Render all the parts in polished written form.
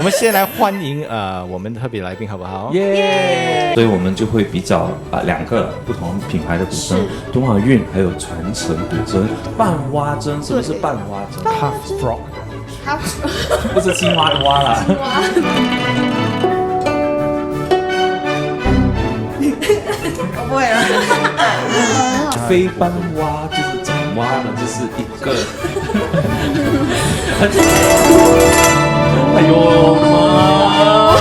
我们先来欢迎我们的特别来宾好不好？耶！所以我们就会比较两个不同品牌的古筝，敦煌韵还有传承古筝。半蛙筝，什么是半蛙筝 ？Half frog， 不是青蛙的蛙啦。我不会了。飞斑蛙就是怎么蛙呢？就是一个。哎呦妈！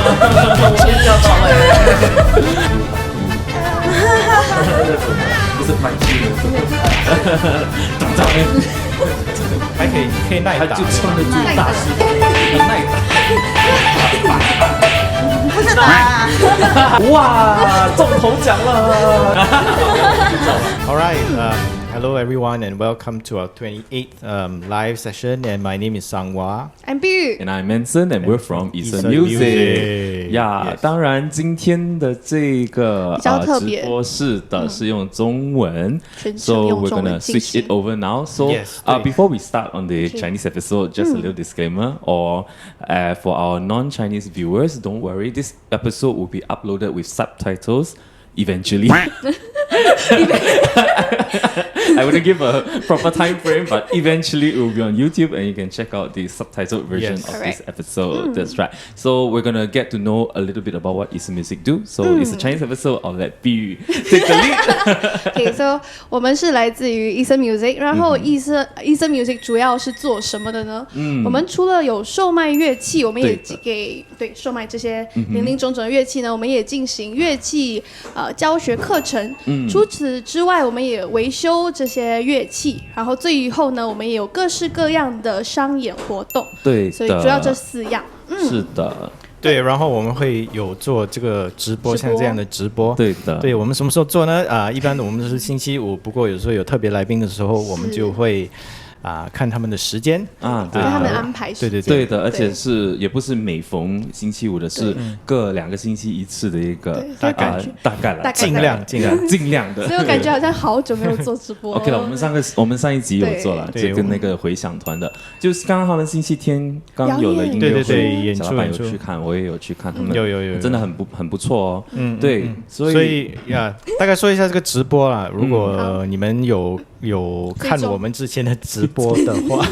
先叫到了。不是拍戏的，长这样还可以耐打，他就穿得住大师的耐打。不是打。哇，中头奖了 All right, hello everyone and welcome to our 28th live session. And my name is Sangwa. I'm Biu. And I'm Manson, and we're from Eason Eason Music. 呀 Yes. 当然今天的这个比较特别直播是用中文全程 ，so 用 we're 中文 gonna 进 switch 行 it over now. So Yes, 对 before we start on the Okay. Chinese episode, just a little disclaimer, or for our non-Chinese viewers, don't worry, this episode will be uploaded with subtitles. Eventually, I wouldn't give a proper time frame, but eventually it will be on YouTube and you can check out the subtitled version Yes. of Correct. this episode. That's right. So we're gonna get to know a little bit about what Eason Music do. So it's a Chinese episode. I'll let Biu take the lead. Okay, so 我们是来自于 Eason Music， 然后 Eason Music 主要是做什么的呢？我们除了有售卖乐器，我们也售卖这些林林总总的乐器呢，我们也进行乐器教学课程。除此之外，我们也维修这些乐器，然后最后呢，我们也有各式各样的商演活动。对的，所以主要这4样。是的，对，然后我们会有做这个直播，像这样的直播。对的，对，我们什么时候做呢？一般我们是星期五，不过有时候有特别来宾的时候，我们就会看他们的时间对他们安排时间。对的，而且也不是每逢星期五的，是各2个星期一次的一个大概了，尽量的。所以我感觉好像好久没有做直播了。OK 了，我们上一集有做了，就跟那个回响团的，就是刚刚他们星期天刚有了音乐会，对，小老板有去看，我也有去看，他们有真的很不错哦。对，所以大概说一下这个直播啦。如果你们有看我们之前的直播的话，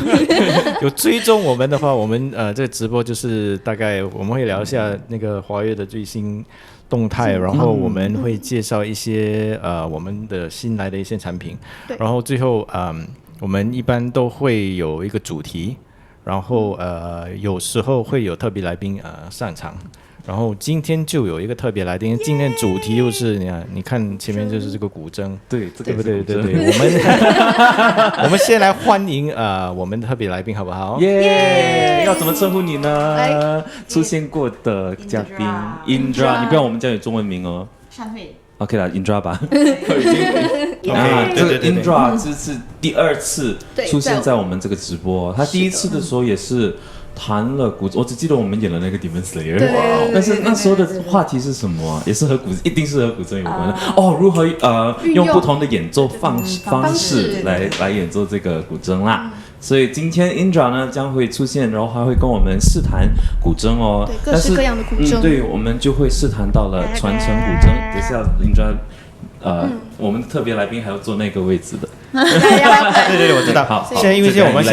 有追踪我们的话，我们这个直播就是大概我们会聊一下那个华乐的最新动态，然后我们会介绍一些我们的新来的一些产品，然后最后我们一般都会有一个主题，然后有时候会有特别来宾上场。然后今天就有一个特别来宾，今天主题又是你看前面就是这个古筝，对不对？我们先来欢迎我们的特别来宾好不好？耶！要怎么称呼你呢？出现过的嘉宾 Indra， 你不要我们叫你中文名哦。善慧。OK 了 ，Indra 吧。这个 Indra 这是第2次出现在我们这个直播，他第1次的时候也是。弹了古筝，我只记得我们演了那个 Demon Slayer， 但是那时候的话题是什么也是一定是和古筝有关的如何用不同的演奏方式来演奏这个古筝啦。所以今天 Indra 呢将会出现，然后还会跟我们试弹古筝哦，对，各式各样的古筝。对，我们就会试弹到了传承古筝。等一下 Indra。我们特别来宾还要坐那个位置的。对，我知道。好，现在因为我们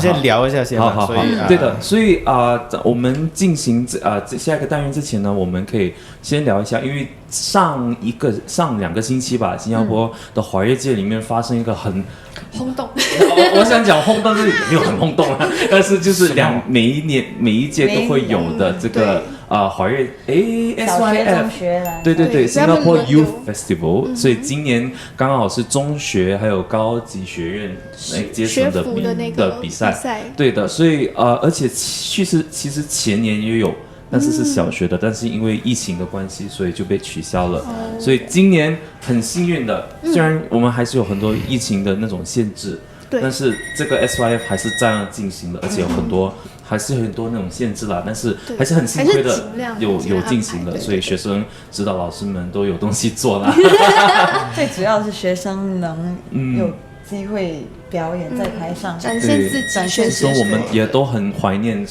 先聊一下先。好，对的。所以我们进行下一个单元之前呢，我们可以先聊一下，因为上2个星期吧，新加坡的华乐界里面发生一个很轰动。我想讲轰动，是没有很轰动啊，但是就是每一届都会有的这个。华乐SYF 对 Singapore Youth Festival， 所以今年刚好是中学还有高级学院阶层的比赛，对的，所以而且其实前年也有，但是是小学的，但是因为疫情的关系，所以就被取消了。所以今年很幸运的，虽然我们还是有很多疫情的那种限制，但是这个 SYF 还是这样进行的，而且有很多。还是很多那种限制啦，但是还是很幸亏的有进行的，所以学生、指导老师们都有东西做啦。最主要是学生能有机会表演在台上，展现自己，展现所以我们也都很怀念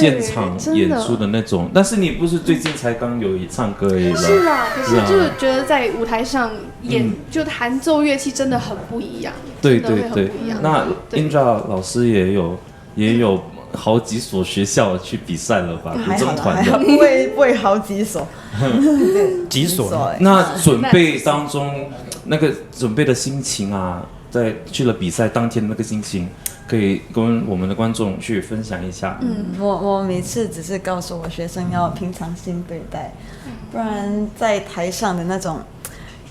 现场演出的那种。但是你不是最近才刚有唱歌而已了？是啦，可是就是觉得在舞台上演，就弹奏乐器真的很不一样。对对对，那 Indra 老师也有好几所学校去比赛了吧？古筝团的不会好几所，几所。那准备当中那个准备的心情啊，在去了比赛当天的那个心情，可以跟我们的观众去分享一下。我每次只是告诉我学生要平常心对待，不然在台上的那种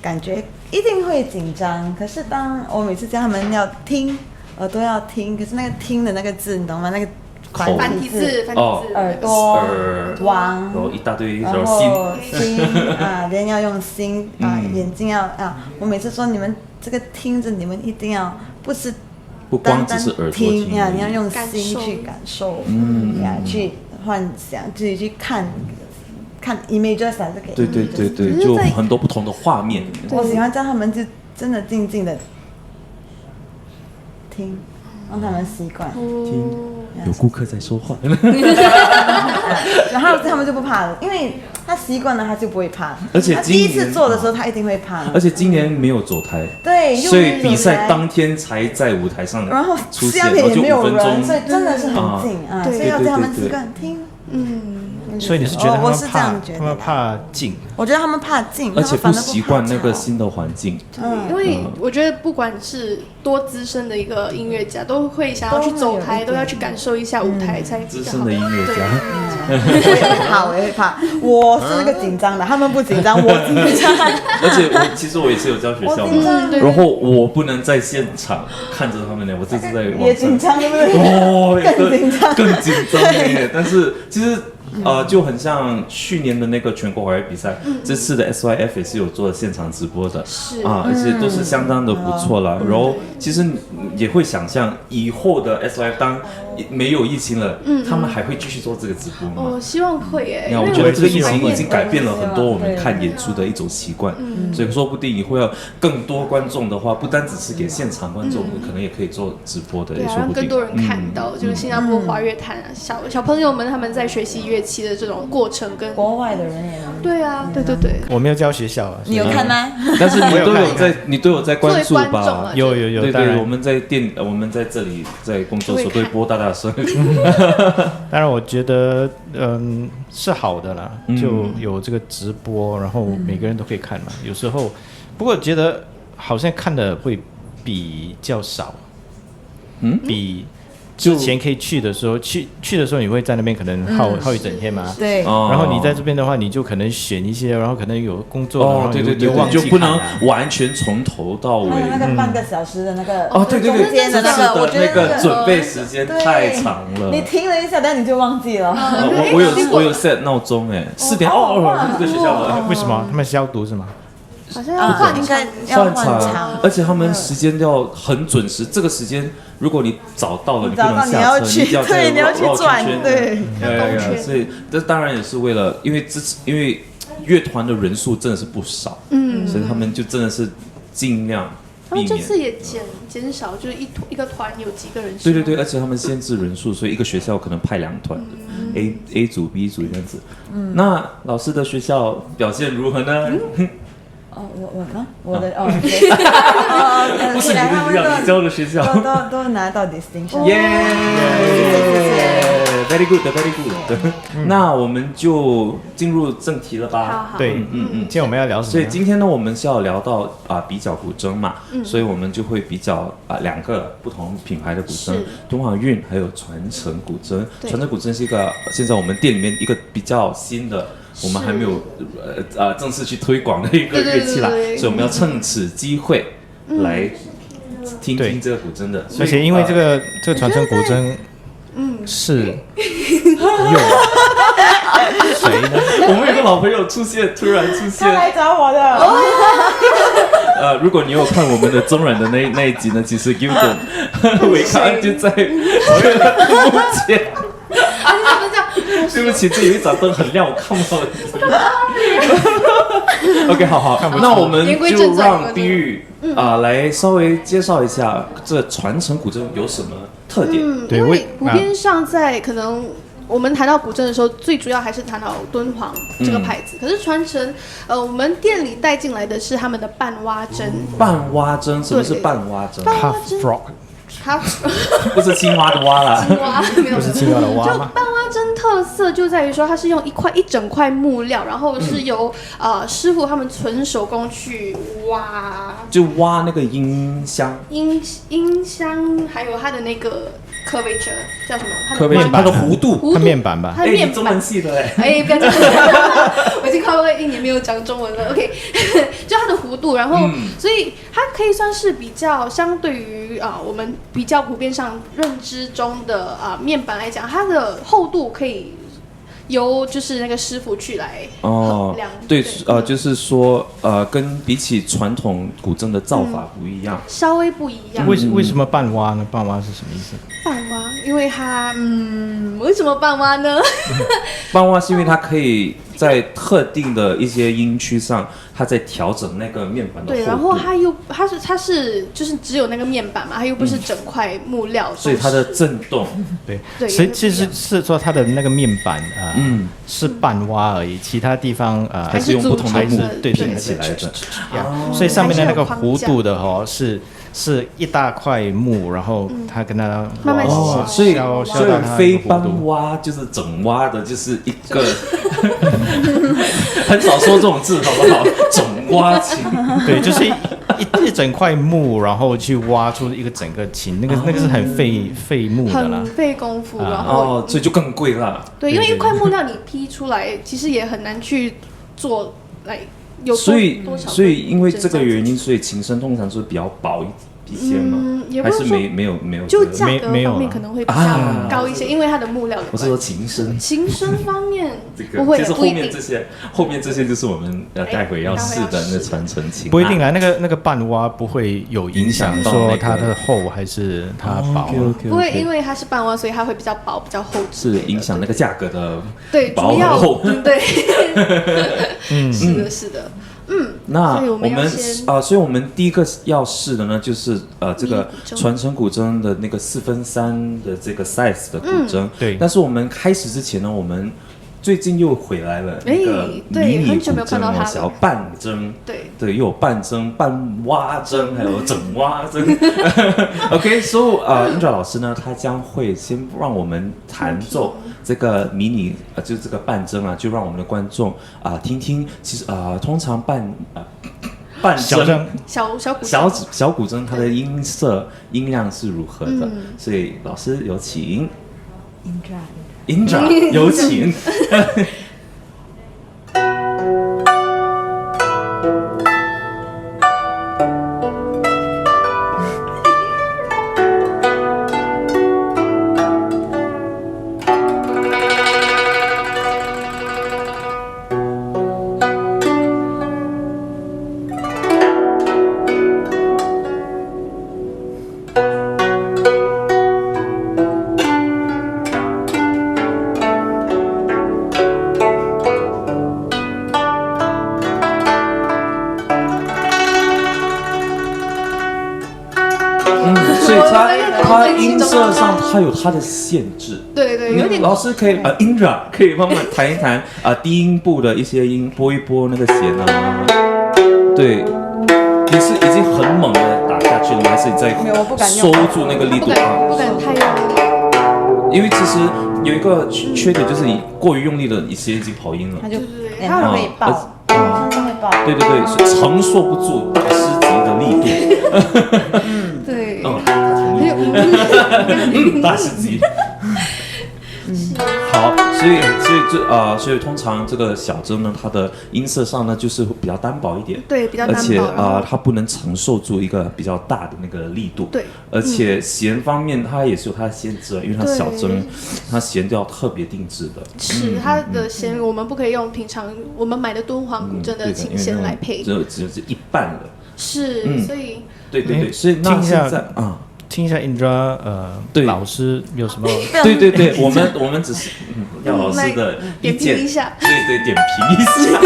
感觉一定会紧张。可是当我每次叫他们要听，耳朵要听，可是那个听的那个字，你懂吗？那个繁体字，耳朵、王，然后一大堆，然后心啊，人要用心啊，眼睛要啊。我每次说你们这个听着，你们一定要不光只是耳朵听呀，你要用心去感受，呀，去幻想，自己去看 images 啊，这个。对，就很多不同的画面。我喜欢叫他们就真的静静的听，让他们习惯听。有顾客在说话，然后他们就不怕了，因为他习惯了，他就不会怕。而且他第一次做的时候，他一定会怕。而且今年没有走台，对，所以比赛当天才在舞台上然后出现，下面也没有5分钟，人，所以真的是很近啊，所以要叫他们习惯听。所以你是觉得我是这样觉得，他们怕静？我觉得他们怕静，而且不习惯那个新的环境。因为我觉得不管是多资深的一个音乐家，都会想要去走台，都要去感受一下舞台才。资深的音乐家，我也会怕，我是那个紧张的，他们不紧张，我紧张。而且其实我也是有教学校的，然后我不能在现场看着他们呢，我这次在网上也紧张，对不对？更紧张，更紧张耶！但是其实。就很像去年的那个全国华语比赛，这次的 SYF 也是有做现场直播的，而且都是相当的不错了。然后其实也会想象以后的 SYF 当没有疫情了，他们还会继续做这个直播吗？我希望会耶。我觉得这个疫情已经改变了很多我们看演出的一种习惯，所以说不定以后要更多观众的话，不单只是给现场观众，可能也可以做直播的，也说不定。让更多人看到，就是新加坡华乐坛小朋友们他们在学习乐器的这种过程，跟国外的人也能。对啊，对。我没有教学校啊，你有看吗？但是你都有在关注吧？有，对，我们在这里在工作所都会播大声。当然，我觉得是好的啦，就有这个直播，然后每个人都可以看嘛。有时候，不过觉得好像看的会比较少，比之前可以去的时候，去的时候你会在那边可能耗一整天嘛，对。然后你在这边的话，你就可能选一些，然后可能有工作，对，就不能完全从头到尾。那个半个小时的那个对，中间的那个，我觉得那个准备时间太长了。你停了一下，但你就忘记了。我有 set 闹钟4点这个学校了。为什么？他们消毒是吗？好像要换场，而且他们时间要很准时。这个时间，如果你早到了，你不能下车，你要去转，对，所以这当然也是为了，因为乐团的人数真的是不少，所以他们就真的是尽量避免。他们这次也减少，就是一个团有几个人。对，而且他们限制人数，所以一个学校可能派2团，A 组、B 组这样子。那老师的学校表现如何呢？我的不是你的学校，你教的学校都拿到 distinction， 耶 ，very good。那我们就进入正题了吧？好。对，今天我们要聊什么？所以今天呢，我们是要聊到比较古筝嘛，所以我们就会比较2个不同品牌的古筝，敦煌韵还有传承古筝。传承古筝是一个现在我们店里面一个比较新的。我们还没有正式去推广的一个乐器啦，所以我们要趁此机会来听听这个古筝的。而且因为这个传承古筝，是有谁呢？我们有个老朋友突然出现，他来找我的。如果你有看我们的中软的那一集呢，其实 Gildan 伟康就在目前。你怎么这样？对不起，这有一盏灯很亮，我看不到。OK， 好，那我们就让碧玉来稍微介绍一下这传承古筝有什么特点。对，因为普遍上在可能我们谈到古筝的时候，最主要还是谈到敦煌这个牌子。可是传承，我们店里带进来的是他们的半蛙针。半蛙针，什么是半蛙针？半蛙针 不是青蛙的蛙啦，青蛙不是青蛙的蛙吗？就半蛙针特色就在于说，它是用一整块木料，然后是由师傅他们纯手工去挖，就挖那个音箱，还有它的那个curvature叫什么？它的弧度，它面板吧？你中文系的不要这样，我已经快1年没有讲中文了。OK， 就它的弧度，然后所以它可以算是比较相对于我们比较普遍上认知中的面板来讲，它的厚度可以由就是那个师傅去来衡量。对，就是说跟比起传统古筝的造法不一样，稍微不一样。为什么半蛙呢？半蛙是什么意思？半蛙，因为它为什么半蛙呢？半蛙是因为它可以在特定的一些音区上，它在调整那个面板的厚度。对，然后它是就是只有那个面板嘛，它又不是整块木料，所以它的震动，对，其实是说它的那个面板是半蛙而已，其他地方还是用不同的木拼起来的，所以上面的那个弧度的是一大块木，然后它跟它慢慢所以非半蛙就是整蛙的，就是一个很少说这种字，好不好？整蛙琴，对，就是一整块木，然后去挖出一个整个琴，那个是很费木的啦，很费功夫，然后所以就更贵了。对，因为一块木料你劈出来，其实也很难去做来。所以因为这个原因，所以琴身通常是比较薄一些吗？还是没有？就价格方面可能会比较高一些，因为它的木料。我是说琴身方面不会，就是后面这些就是我们待会要试的那传承琴。不一定啦，那个半蛙不会有影响，说它的厚还是它薄。不会，因为它是半蛙，所以它会比较薄、比较厚。是影响那个价格的薄和厚。对，是的。那我们所以我们第一个要试的呢，就是这个传承古筝的那个4/3的这个 size 的古筝。对。但是我们开始之前呢，我们最近又回来了那个迷你古筝，想要半筝。对，又有半筝、半蛙筝，还有整蛙筝。OK，so Indra 老师呢，他将会先让我们弹奏这个迷你就是这个半筝就让我们的观众听听。其实通常半筝小古筝它的音色音量是如何的，所以老师有请 Indra 有请。它音色上它有它的限制，对，有点。老师可以Indra 可以帮忙弹一弹低音部的一些音，拨一拨那个弦对，你是已经很猛的打下去了吗？还是你在收住那个力度？不敢太用力。因为其实有一个缺点就是你过于用力的一些已经跑音了，它很容易爆，会爆。对，是承受不住大师级的力度。对。大师级。好，所以通常这个小筝呢，它的音色上呢就是比较单薄一点，对，比较单薄，而且它不能承受住一个比较大的那个力度，对，而且弦方面它也是有它的限制，因为它小筝它弦都要特别定制的，是它的弦我们不可以用平常我们买的敦煌古筝的琴弦来配，只有一半的，是，所以对，所以那现在听一下 Indra 对老师有什么？对，我们只是要老师的意见，点评一下，对，点评一下。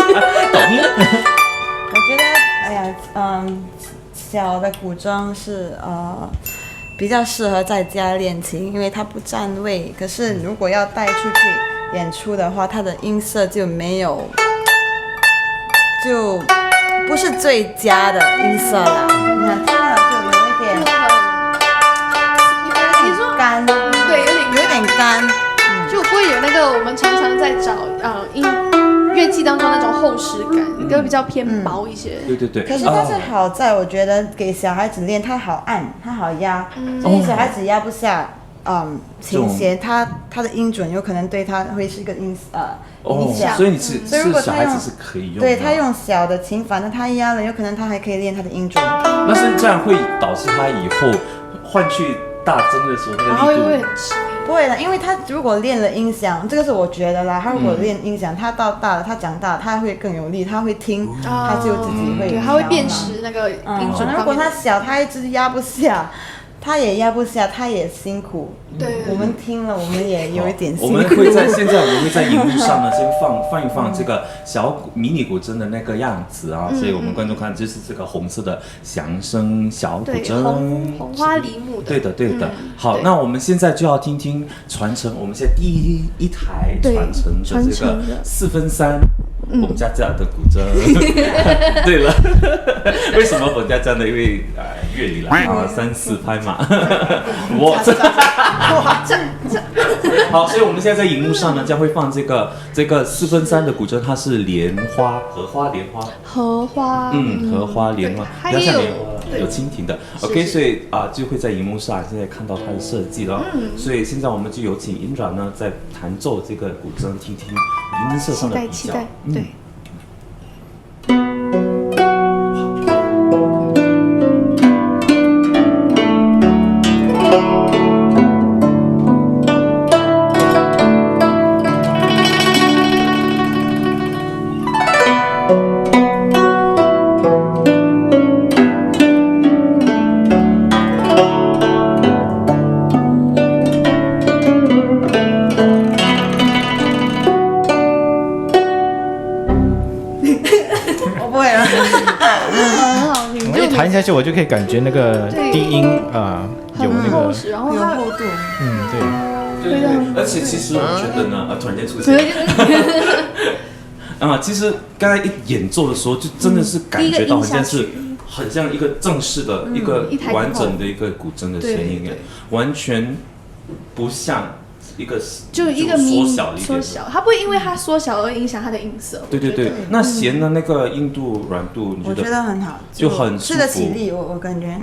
抖音，我觉得，哎呀，小的古筝是比较适合在家练琴，因为它不占位。可是如果要带出去演出的话，它的音色就没有，就不是最佳的音色了。你看，听了就有一点你说干，对，有点干，就不会有那个我们常常在找乐器当中那种厚实感，一个比较偏薄一些。对。可是它是好在，我觉得给小孩子练，它好按，它好压，所以小孩子压不下。琴弦，它的音准有可能对他会是一个影响。所以如果小孩子是可以用的。对，他用小的琴，反正他压了，有可能他还可以练他的音准。但是这样会导致他以后换去大针的时候，然后会不会很吃力？不会的，因为他如果练了音响，这个是我觉得啦。他如果练音响，他到大了，他长大了，他会更有力，他会听，他就自己会。对，他会辨识那个音准。如果他小，他一直压不下。他也压不下，他也辛苦。对，我们听了，我们也有一点辛苦。我们会在荧幕上呢，先放一放这个迷你古筝的那个样子啊，所以我们观众看就是这个红色的响声小古筝，红花梨木的。对的。好，那我们现在就要听听传承，我们现在第一台传承的这个4分3。冯家家的古筝，对了，为什么冯家家呢？因为乐理啦，3、4拍嘛，好，所以我们现在在荧幕上呢，将会放这个4分3的古筝，它是荷花莲花，荷花莲花，比较像莲花，有蜻蜓的。OK， 所以就会在荧幕上现在看到它的设计了。所以现在我们就有请 Indra 呢，在弹奏这个古筝，听听音色上的比较。期待，对。弹下去，我就可以感觉那个低音有那个然后有厚度，对，而且其实我觉得呢，突然间出现，其实刚才一演奏的时候，就真的是感觉到很像一个正式的一个完整的一个古筝的声音，完全不像。一个缩小，它不会因为它缩小而影响它的音色。对，那弦的那个硬度、软度，我觉得很好，就很吃得起力，我感觉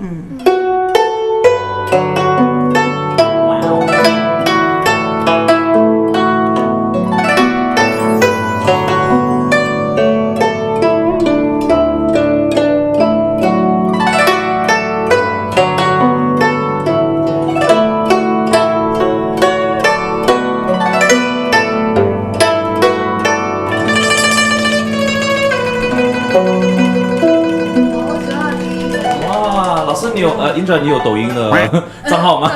，Indra， 你有抖音的账号吗？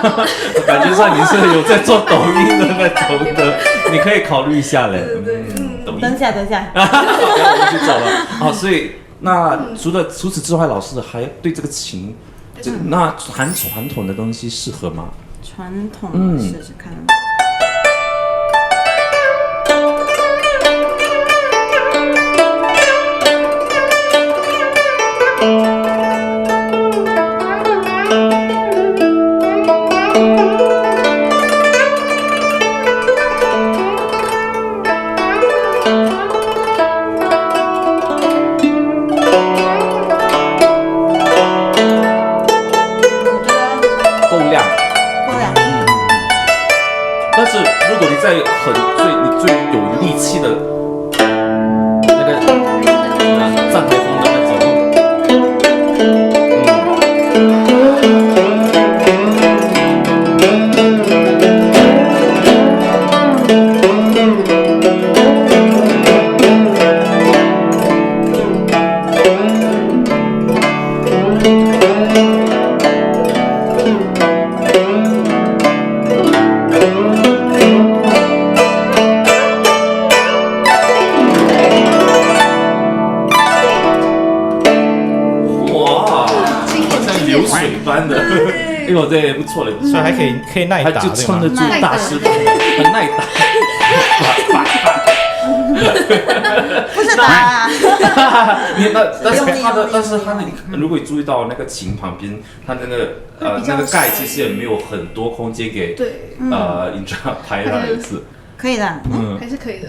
感觉上你是有在做抖音的那种的，你可以考虑一下嘞。抖音。等一下，我们去找了。好，所以那除此之外，老师还对这个琴，那弹传统的东西适合吗？传统试试看。你最有力气的那个藏台风的那种，般的。哎呦，对，不错了，所以还可以耐打，他就撑得对住吗？大师傅，很耐打。不是打，但是他的，如果你注意到那个琴旁边，它那个那个盖其实也没有很多空间给对Indra 拍那一次。可以的，还是可以的。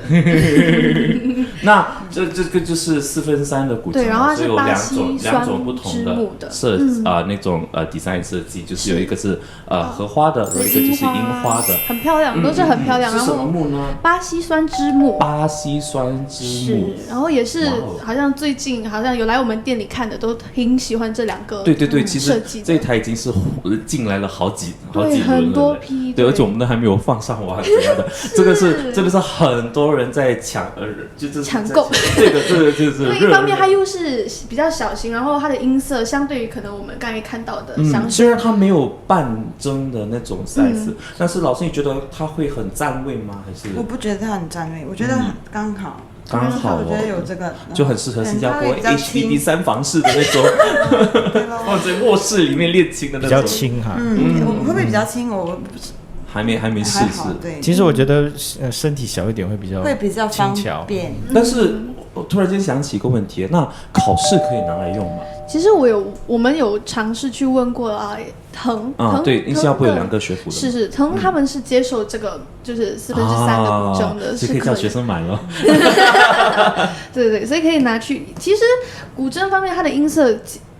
那这个就是4分3的古筝，对，然后它所以有是巴西两种不同酸枝木的那种design 设计，就是有一个是荷花的，有一个就是樱花的，很漂亮，都是很漂亮。是什么然后木呢？巴西酸枝木。巴西酸枝木。是，然后也是哇哦好像最近好像有来我们店里看的，都挺喜欢这两个。对，其实设计的这一台已经是进来了好几轮了，很多批。对，而且我们都还没有放上网怎样的，这个是很多人在抢，就是抢购。这个就是因为一方面它又是比较小型，然后它的音色相对于可能我们刚才看到的相虽然它没有半针的那种 size，但是老师你觉得它会很占位吗？还是我不觉得它很占位，我觉得刚好。刚好我觉得有这个就很适合新加坡它会比较 HDB 3房式的那种，放在卧室里面练琴的那种，比较轻哈。我会不会比较轻？我还没试还试好。对，其实我觉得身体小一点会比较方轻巧。便。但是我突然间想起一个问题，那考试可以拿来用吗？其实我们有尝试去问过腾对，新加坡有2个学府的，是腾他们是接受这个就是3/4的古筝的，是可以叫学生买了。对，所以可以拿去。其实古筝方面，它的音色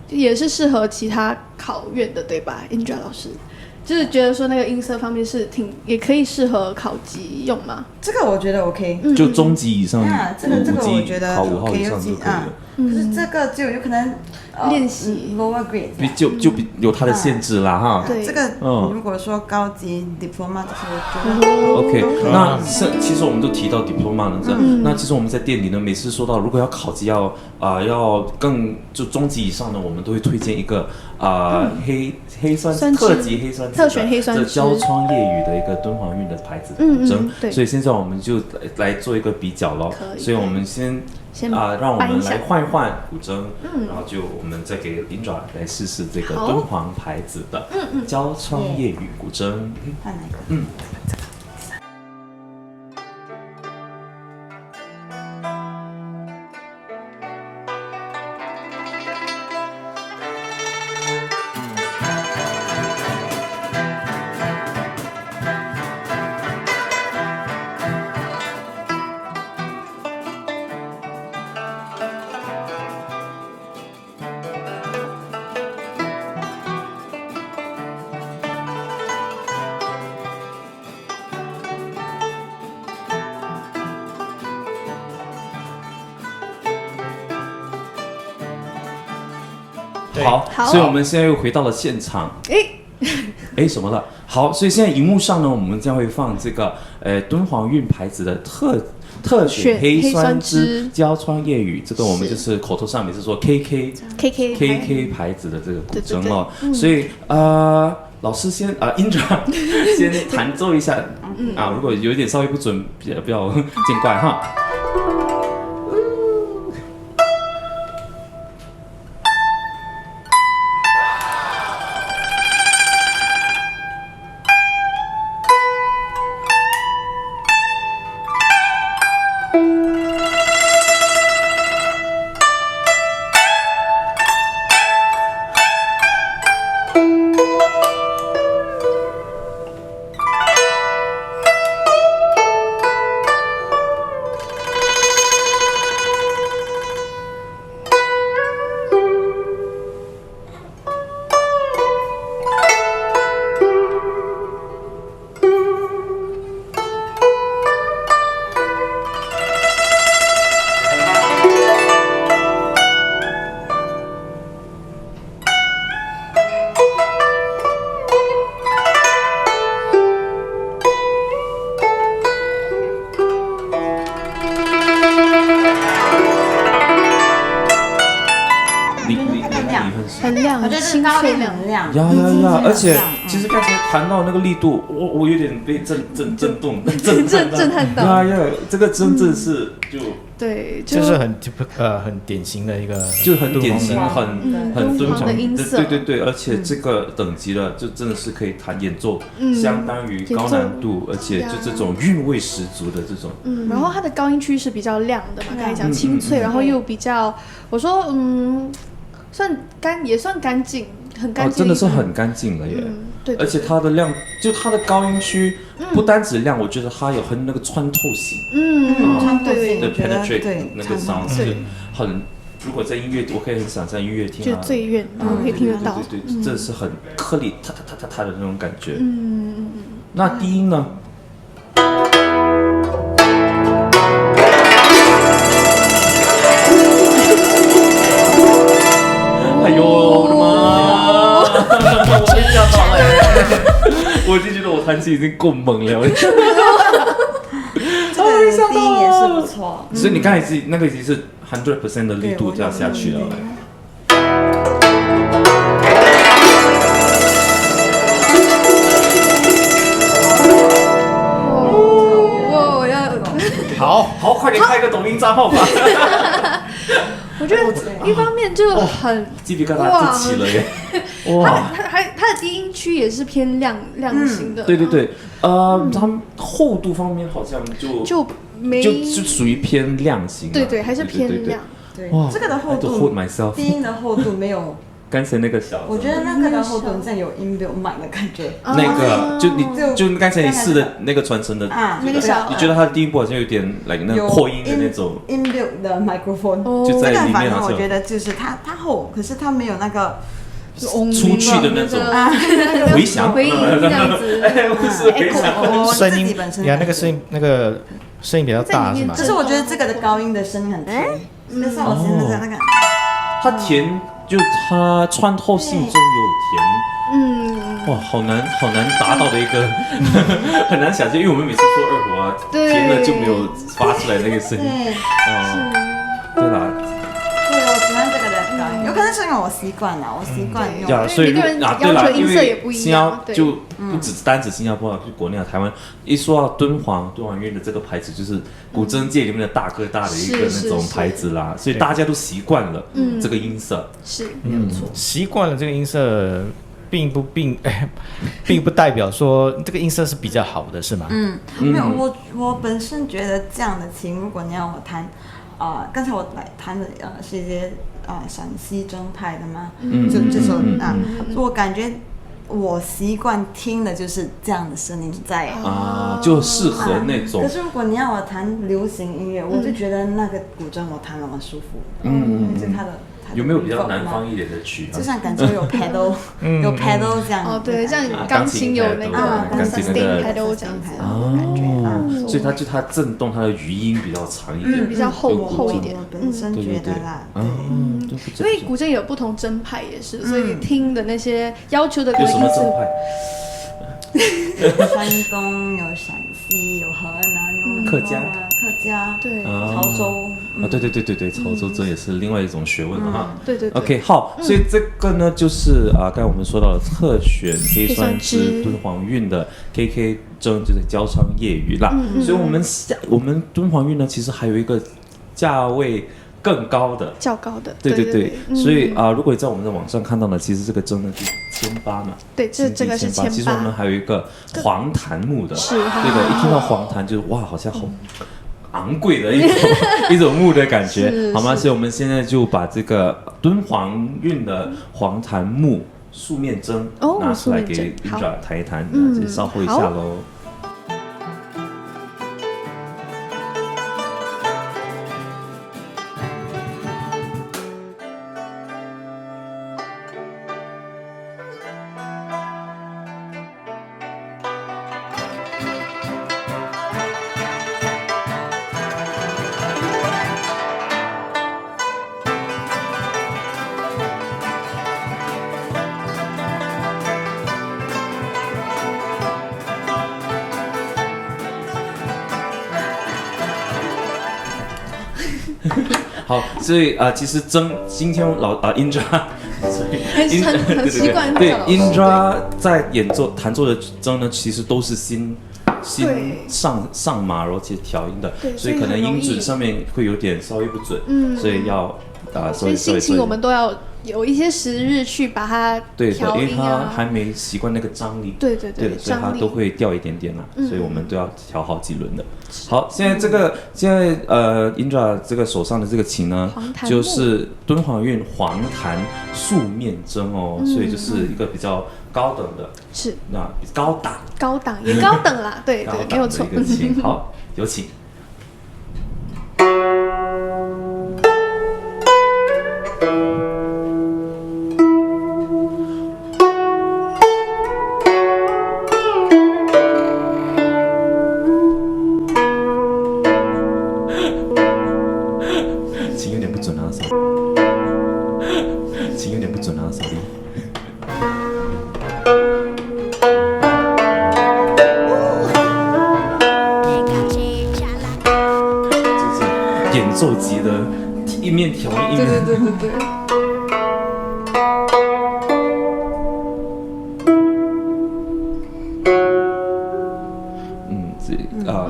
也是适合其他考院的，对吧 ？Indra 老师就是觉得说那个音色方面是也可以适合考级用吗？这个我觉得 OK，就中级以上，这个我觉得考5号 OK 以上就可以了。可是这个就有可能练习 lower grade，就有它的限制啦哈。对，这个如果说高级 diploma 就是 OK， 那其实我们都提到 diploma 了，那其实我们在店里呢，每次说到如果要考级要更就中级以上呢，我们都会推荐一个黑酸特级黑酸特选黑酸这焦窗夜雨的一个敦煌韵的牌子的古筝，所以现在我们就来做一个比较咯。所以我们先让我们来换一换古筝，然后我们再给Indra来试试这个敦煌牌子的焦窗夜雨古筝。换哪一个？好，所以我们现在又回到了现场。什么了？好，所以现在荧幕上呢，我们将会放这个敦煌韵牌子的特选黑酸枝焦窗夜雨，这个我们就是口头上每次说 KK 牌子的这个古筝哦。所以老师先Indra 先弹奏一下如果有一点稍微不准，不要见怪哈。很亮，我觉得清高音脆亮。很亮，而且其实刚才谈到那个力度，我有点被震撼到。这个真正是对，就是很典型的一个，就很典型，很敦煌的音色，对，而且这个等级的就真的是可以弹演奏，相当于高难度，而且就这种韵味十足的这种。然后它的高音区是比较亮的嘛，刚才讲清脆，然后又比较，我说也算干净，很干净，真的是很干净了耶。对，而且它的亮，就它的高音区不单指亮，我觉得它有很那个穿透性，对，penetrate 那个 sound 是很，如果在音乐，我可以很想在音乐厅就最远可以听得到，对，这是很颗粒哒的那种感觉。那低音呢？哎呦，我的妈！我被吓到了，我就觉得我弹琴已经够猛了。这个低音也是不错。所以你刚才那个已经是100% 的力度这样下去了。好，快点开个抖音账号吧。我觉得一方面就很鸡皮疙瘩就起了耶！哇，它的低音区也是偏亮型的。对，它们厚度方面好像就属于偏亮型。对，还是偏亮。对，这个的厚度，低音的厚度没有。刚才那个小，我觉得那个的厚度像有音表满的感觉。那个就刚才你试的那个传承的那个小，你觉得它的低音部好像有点那个扩音的那种音表的 microphone， 就在里面。我觉得就是它厚，可是它没有那个出去的那种回响这样子，不是回响，声音呀，那个声音比较大是吗？可是我觉得这个的高音的声音很甜，就像我现在那个，它甜。就它穿透性中有甜，哇，好难达到的一个，很难想象，因为我们每次说二胡啊，甜的就没有发出来那个声音，对啦。对，我喜欢这个的高音，有可能是因为我习惯了，用。所以每个人要求音色也不一样，就不单指新加坡，就国内啊，台湾一说到敦煌乐的这个牌子，就是古筝界里面的大哥大的一个那种牌子啦，所以大家都习惯了这个音色，是没有错，习惯了这个音色。并不代表说这个音色是比较好的，是吗？没有，我本身觉得这样的琴，如果你要我弹，刚才我来弹的是一些陕西正派的嘛，就这首我感觉我习惯听的就是这样的声音在就适合那种。可是如果你要我弹流行音乐，我就觉得那个古筝我弹了蛮舒服，就它的。有没有比较南方一点的曲？就像感觉有 pedal， 有 pedal 这样。对，像钢琴有那个 sustain pedal 这样子感觉所以它震动，它的余音比较长一点，比较厚一点。我本身觉得啦，所以古筝有不同筝派也是，所以听的那些要求的歌有什么筝派？山东有陕西有河南有客家，对，潮州对，潮州这也是另外一种学问了哈。对。OK， 好，所以这个呢就是刚才我们说到了特选黑酸枝敦煌韵的 KK 筝，就是交唱业余啦。所以我们敦煌韵呢，其实还有一个价位更高的，较高的，对，所以如果你在我们的网上看到呢，其实这个筝呢就1800嘛，对，这个是1800。其实我们还有一个黄檀木的，是，对的，一听到黄檀就哇，好像好昂贵的一种木的感觉，好吗？所以我们现在就把这个敦煌韵的黄檀木素面筝拿出来给 Indra 谈一谈，稍后一下喽。好，所以其实今天Indra 很习惯对叫老师。 ，Indra 在弹奏的中呢，其实都是新上马，而且调音的，所以可能音质上面会有点稍微不准，所以要所以心情我们都要有一些时日去把它对的，因为他调音啊。还没习惯那个张力，对，所以他张力都会掉一点点啦，所以我们都要调好几轮的。好，现在Indra 这个手上的这个琴呢黄檀，木就是敦煌韵黄檀素面针哦，所以就是一个比较高等的，是那高档也高等啦，对，高没有错档的。一个琴。好，有请。琴有点不准啊，扫地。琴有点不准啊，扫地。就是演奏级的一面调音。对。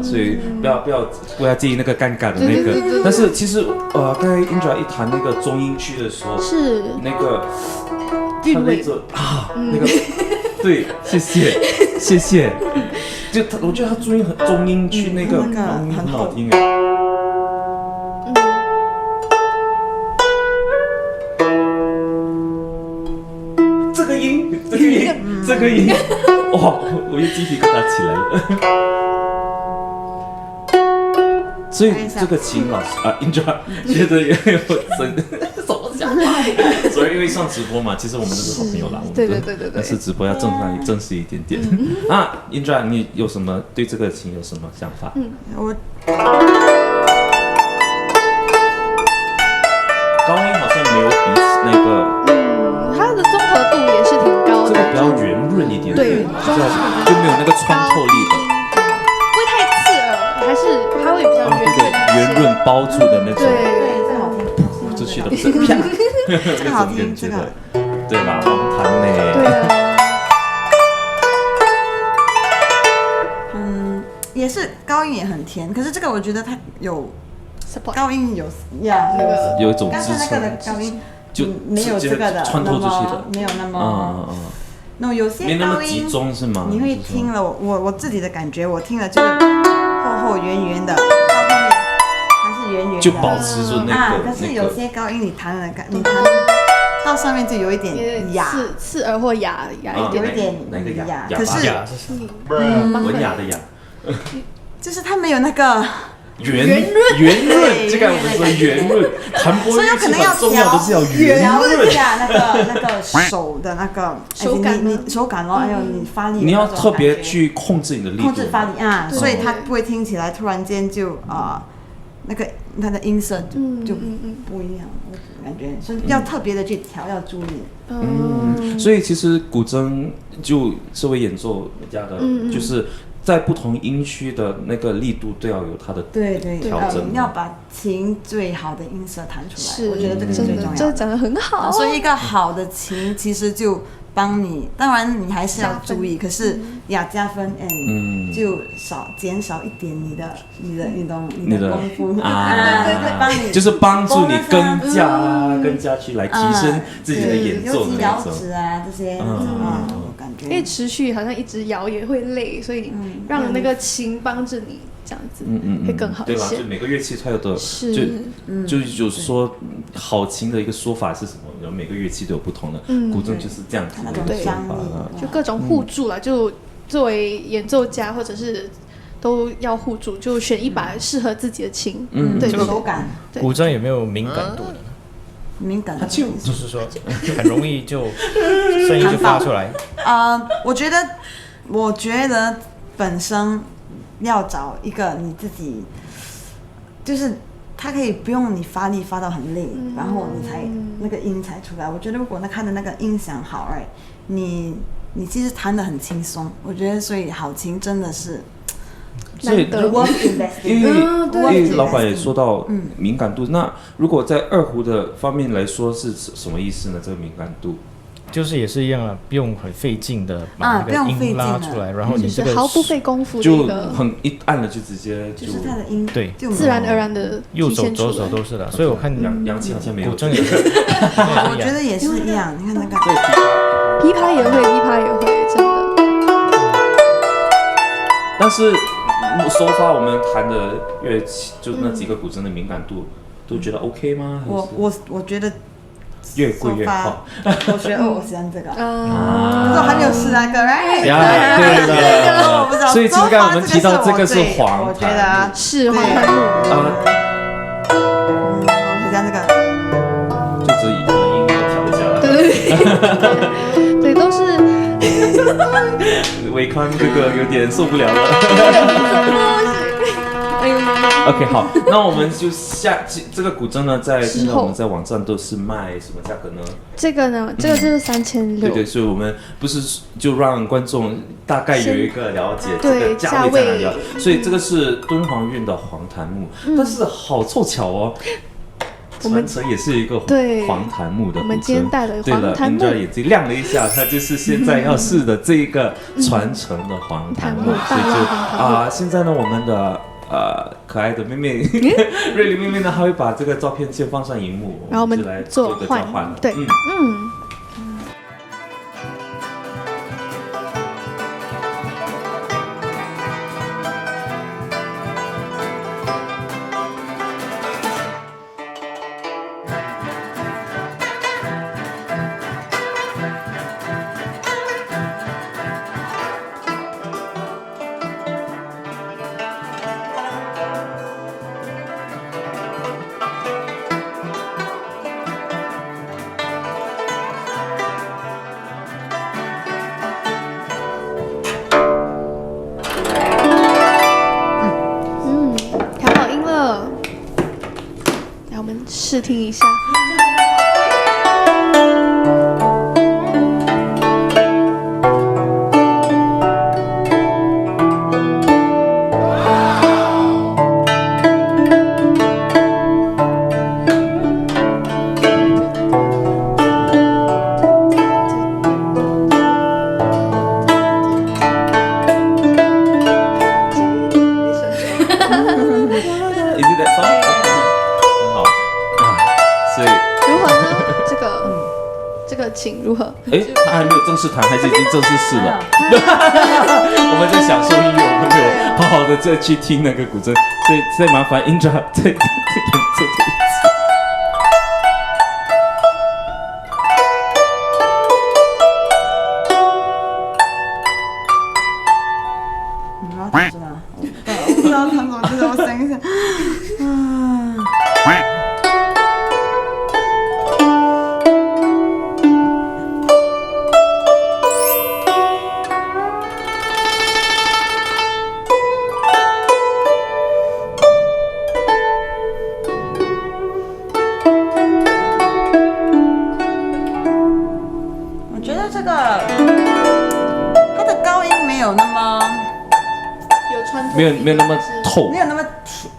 所以不要介意那个尴尬的那个。对但是其实刚才 Indra 一弹那个中音区的时候，是那个韵味那个对，谢谢。就我觉得他中音区那个很好听哎。这个音，哇，我又鸡皮疙瘩起来了。所以这个琴老师Indra 觉得也有真什么想法？所以因为上直播嘛，其实我们都是好朋友啦。对。但是直播要正式一点点。Indra 你有什么对这个琴有什么想法？我高音好像没有比那个，它的综合度也是挺高的，这个比较圆润一点，对，就没有那个穿透力的。不会太刺耳，还是它会比较圆润包住的那种，对，这个好听，出去的不是啪，这个好听，这个对吧？黄檀呢？对啊，也是高音也很甜，可是这个我觉得它有 support 高音有有一种刚支才那个的撑，高音就没有这个的穿透出去的，没有那么，那有些没那高音么集中是吗？你会听了我自己的感觉，我听了就是厚圆圆的，到后面还是圆圆的，就保持住那个。可是有些高音你弹到上面就有一点哑，刺耳或哑一点，有一点那个哑，可是文雅的雅，就是它没有那个圆润，这个我们说圆润，弹拨乐器很重要的是要圆润一下那个手的那个手感，你手感哦，还有你发力，你要特别去控制你的力度，控制发力啊，所以它不会听起来突然间就那个它的音色就不一样，我感觉所以要特别的去调，要注意。所以其实古筝就身为演奏家的，就是在不同音区的那个力度都要有它的对调整，要把琴最好的音色弹出来，我觉得这个是最重要的。这讲得很好，所以一个好的琴其实就帮你，当然你还是要注意，可是加分，就减少一点你的功夫帮你就是帮助你更加去来提升自己的演奏的那种，尤其摇指这些，感觉因为持续好像一直摇也会累，所以让那个琴帮着你这样子，会更好一些，对吧？就每个乐器它有的，就有说好琴的一个说法是什么？然后每个乐器都有不同的，古筝就是这样子的一个说法了，就各种互助了。就作为演奏家或者是都要互助，就选一把适合自己的琴。对，手感。古筝有没有敏感度的？敏感，它就是说很容易就声音就发出来。我觉得本身要找一个你自己，就是它可以不用你发力发到很累，然后你才那个音才出来。我觉得如果它的那个音响好，你其实弹得很轻松。我觉得所以好琴真的是所以难得因为老板也说到敏感度，那如果在二胡的方面来说是什么意思呢？这个敏感度就是也是一样啊，不用很费劲的把那个音拉出来，然后你这个毫不费功夫的就一个，很一按了就直接就是它的音对自然而然的右手体现出来左手都是的，所以我看扬琴好像没有古筝也是，我觉得也是一样。你看那个琵琶也会，琵琶也会，真的。但是收发我们弹的乐器，就那几个古筝的敏感度，都觉得 OK 吗？我觉得越贵越好。我觉得我喜欢这个，可是我还没有试那个，对的，我不知道。所以刚刚我们提到这个是黄我觉得是黄檀木，我喜欢这个，就只以可能音调调一下了。对，都是。维康这个有点受不了了。OK， 好，那我们就这个古筝呢，现在我们在网上都是卖什么价格呢？这个呢，这个就是3600。对对，所以我们不是就让观众大概有一个了解这个价位在哪里了。所以这个是敦煌院的黄檀木，但是好凑巧哦。传承也是一个黄檀木的古筝，我们今天带了黄檀木，对了，眼睛亮了一下，它就是现在要试的这一个传承的黄檀木，所以就现在呢，我们的可爱的妹妹瑞丽妹妹呢，她会把这个照片先放上荧幕，然后我们就来做一个交换，对，试听一下。请如何？他还没有正式弹，还是已经正式试了？我们在享受音乐，我们没有好好的再去听那个古筝，所以再麻烦 Indra 再演奏这一次。你要弹什么？我不知道弹什么，就是我想一想。没有那么透，没有那么甜，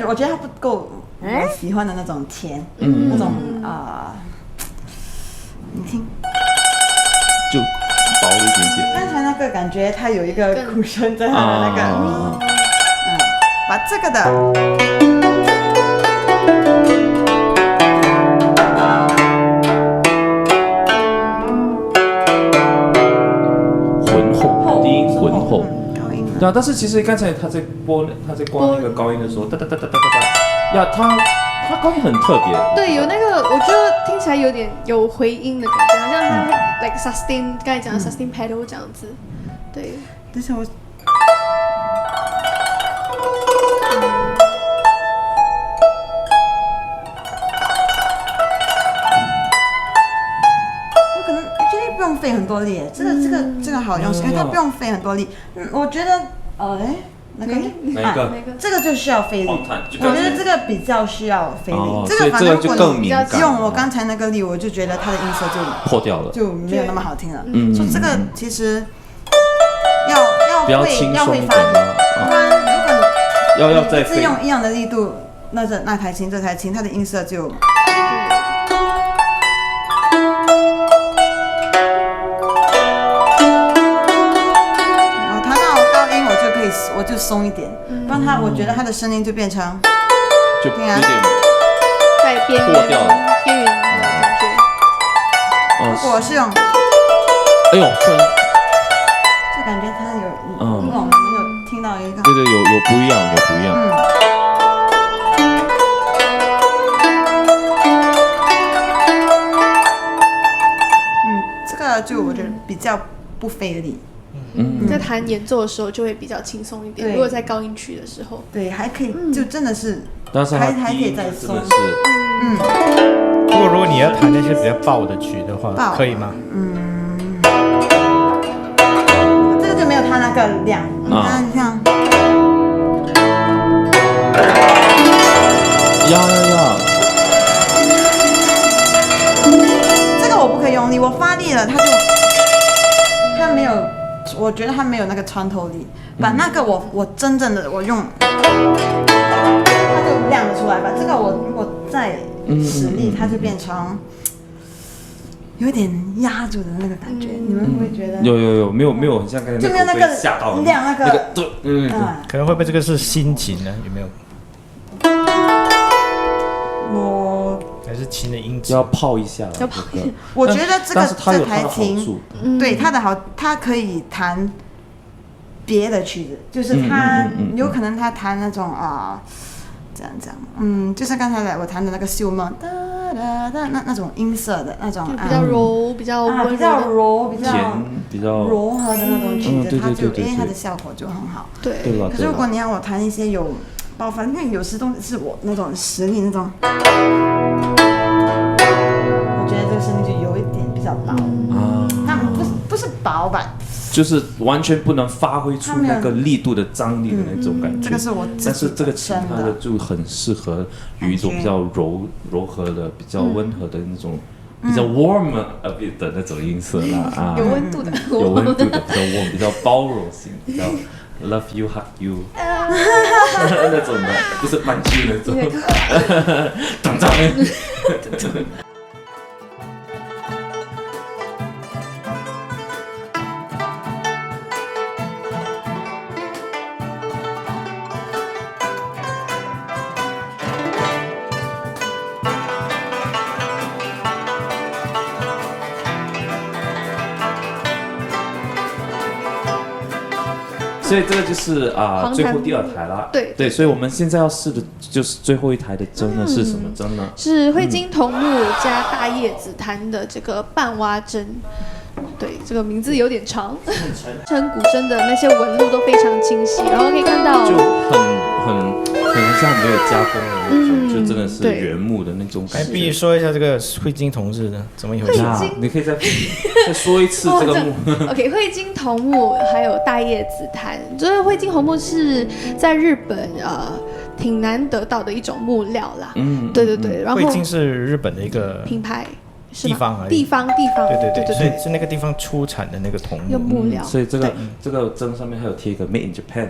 我觉得它不够我喜欢的那种甜，那种你听，就薄了一点点。刚才那个感觉它有一个鼓声在它的那个，把这个的。对啊，但是其实刚才他在刮那个高音的时候，哒哒哒哒哒哒，呀，他高音很特别。对，有那个，我觉得听起来有点有回音的感觉，好像它 like sustain， 刚才讲的 sustain pedal 这样子。对。等下我。不用费很多力，这个好用，因为它不用费很多力。我觉得，哪个？这个就需要费力。我觉得这个比较需要费力。这个反正如果你用我刚才那个力，我就觉得它的音色就破掉了，就没有那么好听了。所以这个其实要会发力，不然如果要再是用一样的力度，那台琴这台琴它的音色就。我就松一点，不然我觉得他的声音就变成就有点在边缘的感觉。如果是用，哎呦，突然就感觉他有那种有听到一个，对，有不一样，有不一样。这个就我觉得比较不费力。在弹演奏的时候就会比较轻松一点，如果在高音区的时候，对，还可以，就真的是，但是还可以再松。如果你要弹那些比较爆的曲的话，可以吗？这个就没有他那个亮，你看，呀，这个我不可以用力，我发力了，他没有。我觉得它没有那个穿透力，把那个我真正的我用，它就亮得出来吧。这个我如果再使力，它就变成有点压住的那个感觉。你们会不会觉得？有，没有很像刚才就没有那个吓到亮那个，可能会不会这个是心情呢？有没有？还是琴的音质要泡一下，我觉得这台琴，对它的好，它可以弹别的曲子，就是它有可能它弹那种这样，就是刚才我弹的那个秀梦，那种音色的那种比较柔，比较温柔，比较柔和的那种曲子，它就它的效果就很好。对。可是如果你要我弹一些有爆发，因为有时都是我那种实力那种。我觉得这个声音就有一点比较薄那不是薄吧，就是完全不能发挥出那个力度的张力的那种感觉。这个是我自己但是这个琴它的就很适合于一种比较柔和的、比较温和的那种。比较 warm a bit 的那种音色啦有温度的，比较 warm， 比较包容性，比较 love you hug you 那种的，不是搬去那种，当当。所以这个就是最后第二台啦。对，所以我们现在要试的就是最后一台的筝呢是什么筝呢？是灰金桐木加大叶子弹的这个半蛙筝。对，这个名字有点长，称古筝的那些纹路都非常清晰，然后可以看到就很像没有加工的那种，就真的是原木的那种感觉。必须说一下这个灰金同志呢，怎么一回事？你可以再说一次这个木。OK， 灰金桐木还有大叶紫檀，就是灰金桐木是在日本挺难得到的一种木料啦。对。然后灰金是日本的一个品牌。地方而已，地方，对，所以是那个地方出产的那个桐木料，所以这个针上面还有贴一个 Made in Japan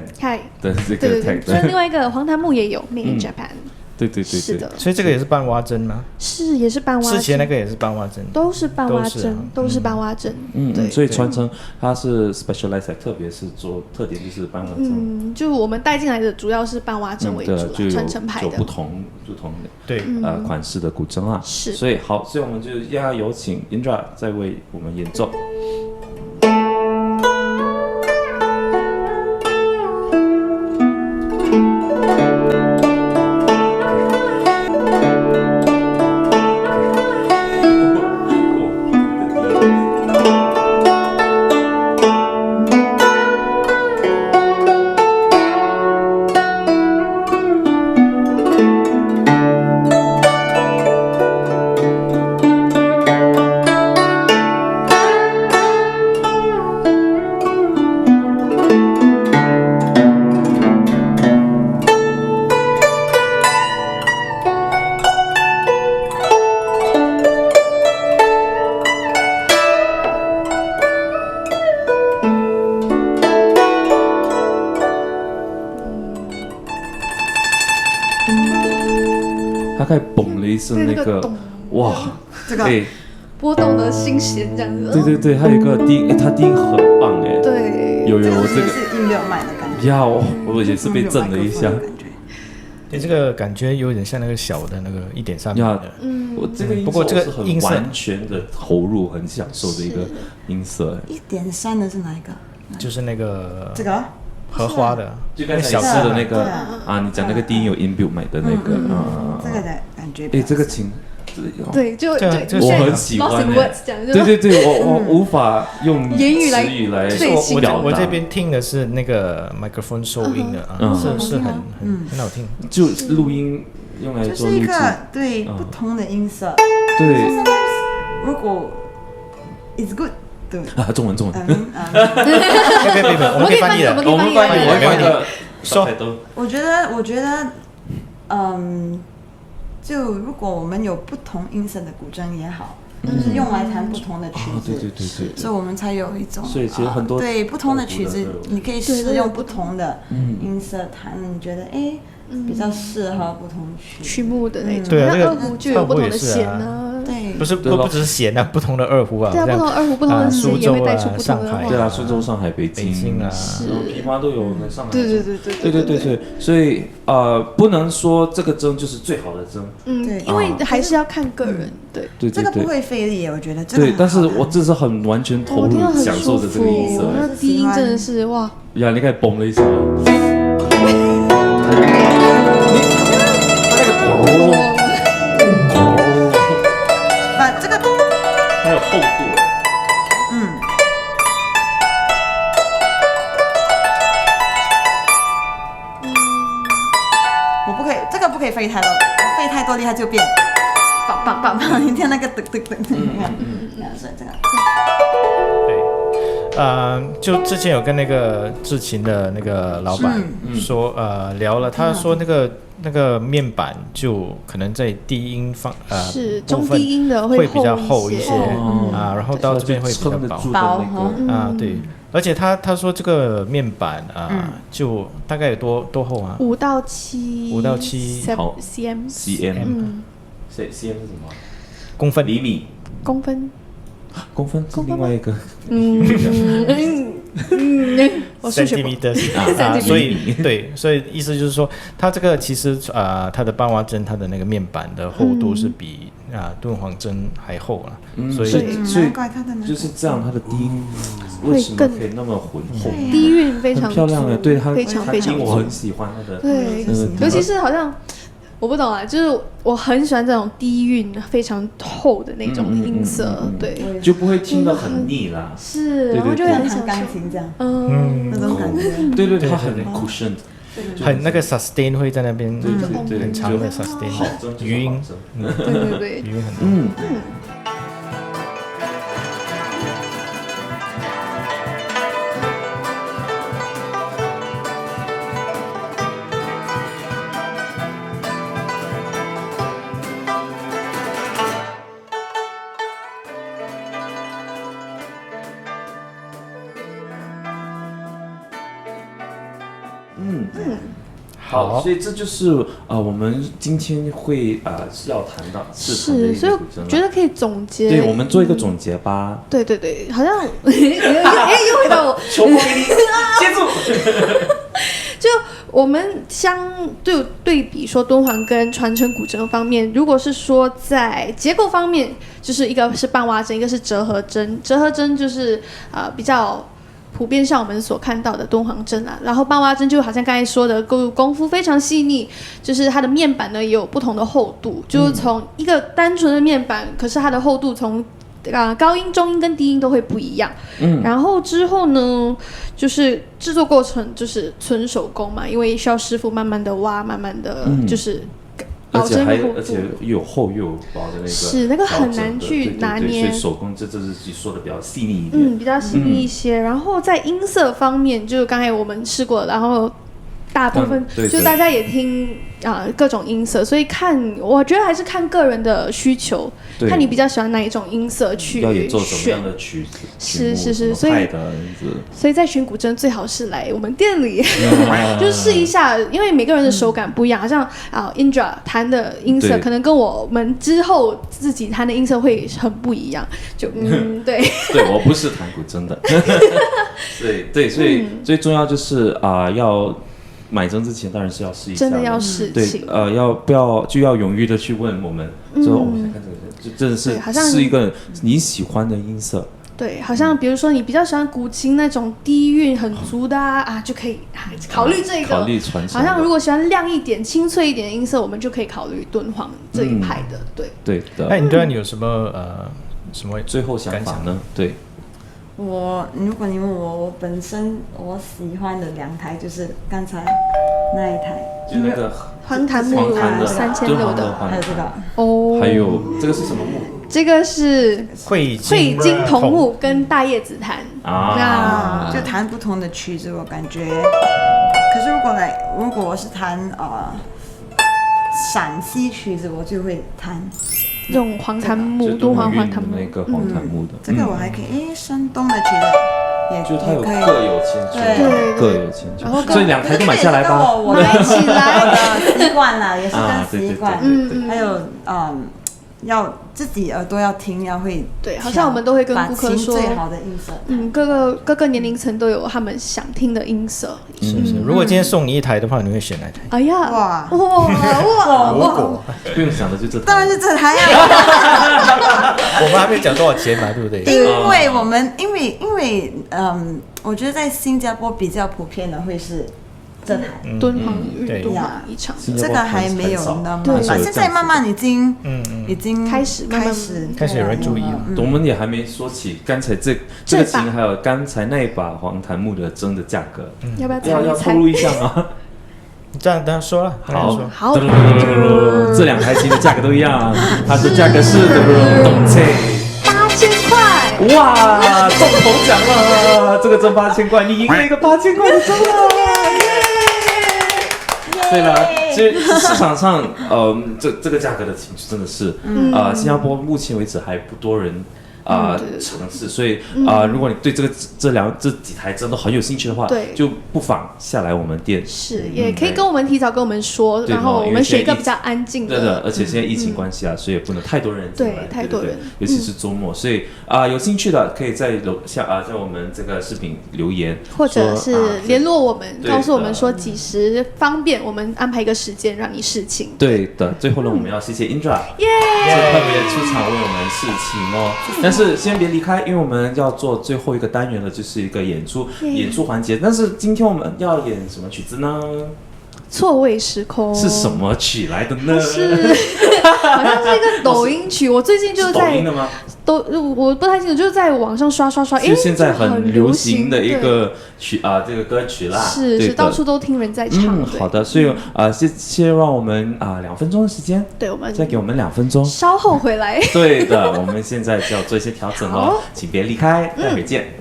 的这个 tag， 所以另外一个黄檀木也有 Made in Japan，对，是的，所以这个也是半蛙针吗？是，也是半蛙针，之前那个也是半蛙针，都是半蛙针，都是半蛙针，对，所以传承它是 specialized， 特别是做特点就是半蛙针，就我们带进来的主要是半蛙针为主，传承牌的，有不同对款式的古筝啊，是，所以好，所以我们就要有请 Indra 再为我们演奏。它可以嘣了一声那个，哇，这个波动的心弦这样子。对对对，还有一个低音，它低音很棒哎。对，有这个这个是音流麦的感觉。呀，我也是被震了一下。对，这个感觉有点像那个小的那个1.3米的。我这个音色，不过这个是很音色完全的投入，很享受的一个音色。1.3的是哪一个？就是那个这个荷花的，就刚才小试的那个对啊，你讲那个低音有 inbuilt 买的那个这个的感觉。哎，这个琴。对，就我很喜欢。对对对，我无法用言语来表达。我这边听的是那个 microphone 收音的啊，是很好听。就录音用来做录制。就是一个对不同的音色。对。如果 it's good。对啊，中文。别，我们可以翻译的，我们翻译，没问题。说。我觉得，就如果我们有不同音色的古筝也好，就是用来弹不同的曲子，对，所以我们才有一种，所以其实很多对不同的曲子，你可以试用不同的音色弹，你觉得比较适合不同曲目的那种。对啊，那二胡就有不同的弦啊，对，不只是弦啊，不同的二胡啊，对啊，不同的二胡，不同的弦也会带出不同的话。对啊，苏州、上海、北京啊，琵琶都有在上海。对，所以不能说这个筝就是最好的筝。因为还是要看个人。对，这个不会费力，我觉得。对，但是我这是很完全投入享受着这个音色。那低音真的是哇！呀，你看嘣了一声。这个还有厚度。我不可以，这个不可以飞太多，飞太多力它就变棒，你听那个噔，所以这个。对，就之前有跟那个制琴的那个老板说，聊了，他说那个面板就可能在低音是中低音的会比较厚一些啊，然后到这边会比较薄啊，对，而且他说这个面板就大概有多厚啊？5到7 cm。cm 是什么？公分？厘米？公分是另外一个。我数学所以意思就是说，它这个其实它的半蛙针它的那个面板的厚度是比敦煌针还厚了，所以就是这样，它的低音为什么可以那么浑厚？低韵非常漂亮的，对它非常我很喜欢它的，对，尤其是好像。我不懂啊，就是我很喜欢这种低韵非常厚的那种音色，对，就不会听得很腻啦。是，然后就会很想钢琴这样，那种感觉。对，它很 cushion， 很那个 sustain 会在那边，对，很长的 sustain， 余音，对，余音很多。好，所以这就是我们今天会要谈到是，所以我觉得可以总结。对，我们做一个总结吧。对，好像又回到我，球给你接住。就我们对比说敦煌跟传承古筝方面，如果是说在结构方面，就是一个是半蛙针，一个是折合针。折合针就是比较普遍上我们所看到的敦煌针啊，然后半蛙针就好像刚才说的功夫非常细腻，就是它的面板呢也有不同的厚度，就是从一个单纯的面板，可是它的厚度从高音、中音跟低音都会不一样。然后之后呢，就是制作过程就是纯手工嘛，因为需要师傅慢慢的挖，慢慢的就是保证厚度，而且又有厚又有薄的那个，是那个很难去拿捏，所以手工这是你说的比较细腻一点，比较细腻一些。然后在音色方面，就是刚才我们试过，然后大部分对就大家也听各种音色，所以我觉得还是看个人的需求，看你比较喜欢哪一种音色去要演奏什么选样的曲子，是，所以在选古筝最好是来我们店里，就是试一下，因为每个人的手感不一样，好像Indra 弹的音色可能跟我们之后自己弹的音色会很不一样，就对。对，我不是弹古筝的，对，所以最重要就是要买针之前当然是要试一下，真的要试琴，对，要勇于的去问我们，说我想看这个，就真的是是一个你喜欢的音色。对，好像比如说你比较喜欢古琴那种低韵很足的就可以考虑这个。考虑传承。好像如果喜欢亮一点、清脆一点的音色，我们就可以考虑敦煌这一派的。对的。哎，你对你有什么最后想法呢？对。如果你问我本身我喜欢的2台就是刚才那一台，就那个黄檀木3600的，还有这个哦，还有这个是什么木？这个是汇金桐木跟大叶紫檀就弹不同的曲子，我感觉。可是如果我是弹陕西曲子，我就会弹用黄檀木，敦煌黄檀木那个黄檀木的。这个我还可以，山东的曲子也就它有可以各有千秋，对，各有千秋。所以2台都买下来吧。买起来。习惯了，也是跟习惯。还有要自己耳朵要听，要会对，好像我们都会跟顾客说最好的音色。各个年龄层都有他们想听的音色。是。如果今天送你1台的话，你会选哪台？哎呀，哇！不用想的就这台。当然是这台我们还没有讲多少钱嘛，对不对？因为我们我觉得在新加坡比较普遍的会是这台敦煌运动一场，这个还没有那么，现在慢慢已经开始有人注意了。我们也还没说起刚才这个琴，还有刚才那一把黄檀木的针的价格，要不要透露一下吗？这样当然说了，好，这2台琴的价格都一样，它的价格是8000块，哇，中头奖了！这个针8000块，你赢了一个8000块的针了。对了，其实市场上，这个价格的琴真的是，新加坡目前为止还不多人尝试，所以如果你对这几台针都很有兴趣的话，就不妨下来我们店，是也可以提早跟我们说，然后我们选一个比较安静的。对的，而且现在疫情关系所以也不能太多人进来，太多人，尤其是周末，所以有兴趣的可以在在我们这个视频留言，或者是联络我们，告诉我们说几时方便，我们安排一个时间让你试琴。对的，最后呢，我们要谢谢 Indra， 特别出场为我们试琴哦。但是先别离开，因为我们要做最后一个单元了，就是一个演出环节。但是今天我们要演什么曲子呢？错位时空是什么曲来的呢？好像是一个抖音曲，我最近就在抖音的吗？我不太清楚，就是在网上刷，就现在很流行的一个曲这个歌曲啦，是到处都听人在唱。好的，所以先让我们2分钟的时间，对，我们再给我们2分钟，稍后回来。对的，我们现在就要做一些调整哦，请别离开，待会见。